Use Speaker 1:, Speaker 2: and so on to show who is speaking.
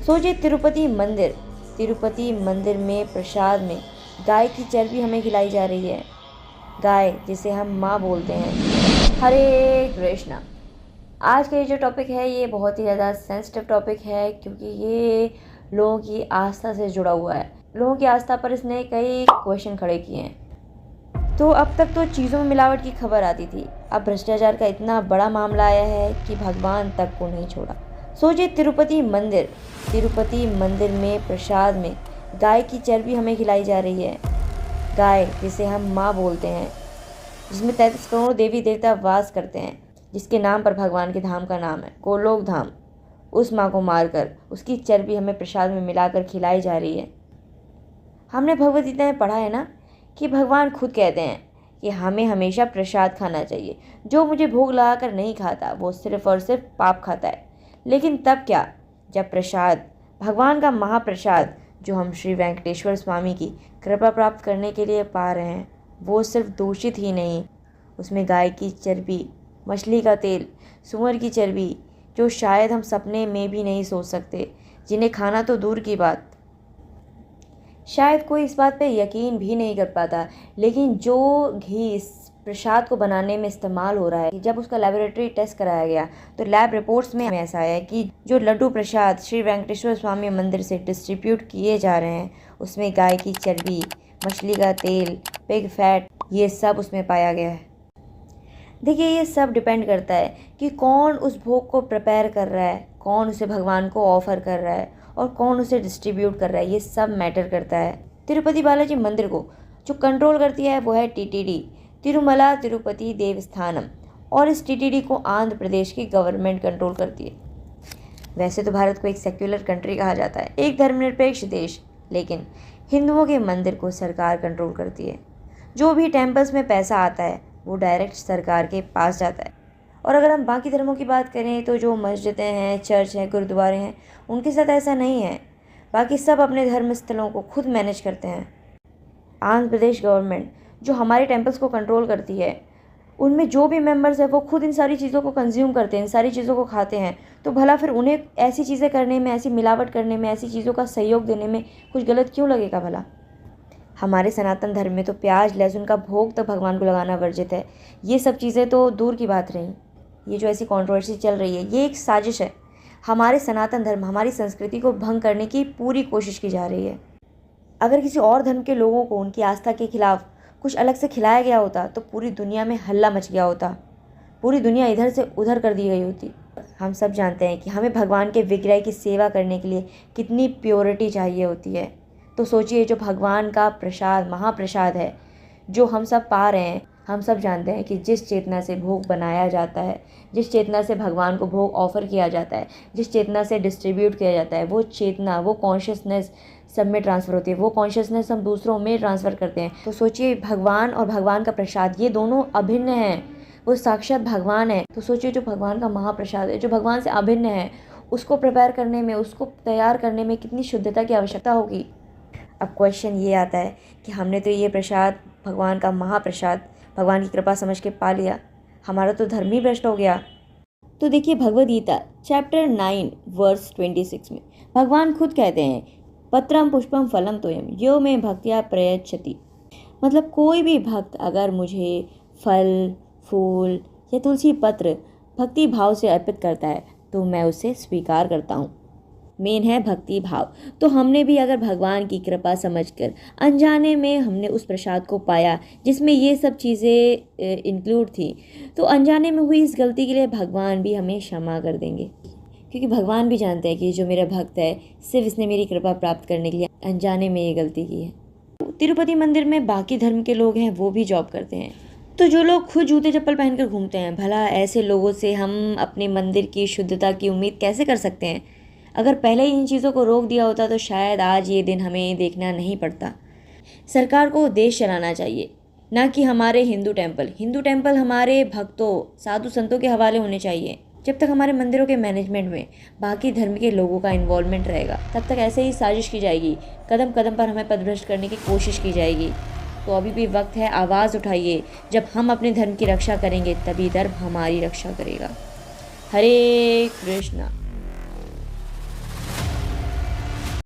Speaker 1: सोचिए तिरुपति मंदिर में प्रसाद में गाय की चर्बी हमें खिलाई जा रही है। गाय जिसे हम माँ बोलते हैं। हरे कृष्णा। आज का ये जो टॉपिक है ये बहुत ही ज़्यादा सेंसिटिव टॉपिक है, क्योंकि ये लोगों की आस्था से जुड़ा हुआ है। लोगों की आस्था पर इसने कई क्वेश्चन खड़े किए हैं। तो अब तक तो चीज़ों में मिलावट की खबर आती थी, अब भ्रष्टाचार का इतना बड़ा मामला आया है कि भगवान तक को नहीं छोड़ा। सोचिए तिरुपति मंदिर में प्रसाद में गाय की चर्बी हमें खिलाई जा रही है। गाय जिसे हम माँ बोलते हैं, जिसमें 33 करोड़ देवी देवता वास करते हैं, जिसके नाम पर भगवान के धाम का नाम है गोलोक धाम। उस माँ को मारकर उसकी चर्बी हमें प्रसाद में मिलाकर खिलाई जा रही है। हमने भगवद गीता में पढ़ा है ना कि भगवान खुद कहते हैं कि हमें हमेशा प्रसाद खाना चाहिए। जो मुझे भोग लगाकर नहीं खाता वो सिर्फ और सिर्फ पाप खाता है। लेकिन तब क्या, जब प्रसाद, भगवान का महाप्रसाद जो हम श्री वेंकटेश्वर स्वामी की कृपा प्राप्त करने के लिए पा रहे हैं, वो सिर्फ दूषित ही नहीं, उसमें गाय की चर्बी, मछली का तेल, सूअर की चर्बी, जो शायद हम सपने में भी नहीं सोच सकते, जिन्हें खाना तो दूर की बात, शायद कोई इस बात पे यकीन भी नहीं कर पाता। लेकिन जो घी इस प्रसाद को बनाने में इस्तेमाल हो रहा है, जब उसका लेबोरेटरी टेस्ट कराया गया तो लैब रिपोर्ट्स में ऐसा आया कि जो लड्डू प्रसाद श्री वेंकटेश्वर स्वामी मंदिर से डिस्ट्रीब्यूट किए जा रहे हैं, उसमें गाय की चर्बी, मछली का तेल, पिग फैट, ये सब उसमें पाया गया है। देखिए, ये सब डिपेंड करता है कि कौन उस भोग को प्रिपेयर कर रहा है, कौन उसे भगवान को ऑफर कर रहा है और कौन उसे डिस्ट्रीब्यूट कर रहा है। ये सब मैटर करता है। तिरुपति बालाजी मंदिर को जो कंट्रोल करती है वो है टीटीडी, तिरुमला तिरुपति देवस्थानम, और इस टीटीडी को आंध्र प्रदेश की गवर्नमेंट कंट्रोल करती है। वैसे तो भारत को एक सेक्युलर कंट्री कहा जाता है, एक धर्मनिरपेक्ष देश, लेकिन हिंदुओं के मंदिर को सरकार कंट्रोल करती है। जो भी टेम्पल्स में पैसा आता है वो डायरेक्ट सरकार के पास जाता है। और अगर हम बाकी धर्मों की बात करें तो जो मस्जिदें हैं, चर्च हैं, गुरुद्वारे हैं, उनके साथ ऐसा नहीं है। बाकी सब अपने धर्म स्थलों को खुद मैनेज करते हैं। आंध्र प्रदेश गवर्नमेंट जो हमारे टेम्पल्स को कंट्रोल करती है, उनमें जो भी मेंबर्स हैं वो खुद इन सारी चीज़ों को कंज्यूम करते हैं, इन सारी चीज़ों को खाते हैं। तो भला फिर उन्हें ऐसी चीज़ें करने में, ऐसी मिलावट करने में, ऐसी चीज़ों का सहयोग देने में कुछ गलत क्यों लगेगा भला? हमारे सनातन धर्म में तो प्याज लहसुन का भोग तक भगवान को लगाना वर्जित है। ये सब चीज़ें तो दूर की बात रहीं। ये जो ऐसी कंट्रोवर्सी चल रही है, ये एक साजिश है। हमारे सनातन धर्म, हमारी संस्कृति को भंग करने की पूरी कोशिश की जा रही है। अगर किसी और धर्म के लोगों को उनकी आस्था के खिलाफ कुछ अलग से खिलाया गया होता तो पूरी दुनिया में हल्ला मच गया होता, पूरी दुनिया इधर से उधर कर दी गई होती। हम सब जानते हैं कि हमें भगवान के विग्रह की सेवा करने के लिए कितनी प्योरिटी चाहिए होती है। तो सोचिए, जो भगवान का प्रसाद, महाप्रसाद है, जो हम सब पा रहे हैं, हम सब जानते हैं कि जिस चेतना से भोग बनाया जाता है, जिस चेतना से भगवान को भोग ऑफर किया जाता है, जिस चेतना से डिस्ट्रीब्यूट किया जाता है, वो चेतना, वो कॉन्शियसनेस सब में ट्रांसफ़र होती है। वो कॉन्शियसनेस हम दूसरों में ट्रांसफ़र करते हैं। तो सोचिए, भगवान और भगवान का प्रसाद, ये दोनों अभिन्न हैं। वो साक्षात भगवान है। तो सोचिए, जो भगवान का महाप्रसाद है, जो भगवान से अभिन्न है, उसको प्रिपेयर करने में, उसको तैयार करने में कितनी शुद्धता की आवश्यकता होगी। अब क्वेश्चन ये आता है कि हमने तो ये प्रसाद, भगवान का महाप्रसाद, भगवान की कृपा समझ के पा लिया, हमारा तो धर्म ही भ्रष्ट हो गया। तो देखिए, भगवद गीता चैप्टर 9 वर्स 26 में भगवान खुद कहते हैं, पत्रम पुष्पम फलम तोयम यो में भक्तिया प्रयच्छति। मतलब कोई भी भक्त अगर मुझे फल, फूल या तुलसी पत्र भक्ति भाव से अर्पित करता है तो मैं उसे स्वीकार करता हूँ। मेन है भक्ति भाव। तो हमने भी अगर भगवान की कृपा समझकर अनजाने में हमने उस प्रसाद को पाया जिसमें ये सब चीज़ें इंक्लूड थी, तो अनजाने में हुई इस गलती के लिए भगवान भी हमें क्षमा कर देंगे, क्योंकि भगवान भी जानते हैं कि जो मेरा भक्त है, सिर्फ इसने मेरी कृपा प्राप्त करने के लिए अनजाने में ये गलती की है। तिरुपति मंदिर में बाकी धर्म के लोग हैं, वो भी जॉब करते हैं। तो जो लोग खुद जूते चप्पल पहनकर घूमते हैं, भला ऐसे लोगों से हम अपने मंदिर की शुद्धता की उम्मीद कैसे कर सकते हैं? अगर पहले ही इन चीज़ों को रोक दिया होता तो शायद आज ये दिन हमें देखना नहीं पड़ता। सरकार को देश चलाना चाहिए, ना कि हमारे हिंदू टेम्पल हमारे भक्तों, साधु संतों के हवाले होने चाहिए। जब तक हमारे मंदिरों के मैनेजमेंट में बाकी धर्म के लोगों का इन्वॉल्वमेंट रहेगा, तब तक ऐसे ही साजिश की जाएगी, कदम कदम पर हमें पदभ्रष्ट करने की कोशिश की जाएगी। तो अभी भी वक्त है, आवाज़ उठाइए। जब हम अपने धर्म की रक्षा करेंगे तभी धर्म हमारी रक्षा करेगा। हरे कृष्णा।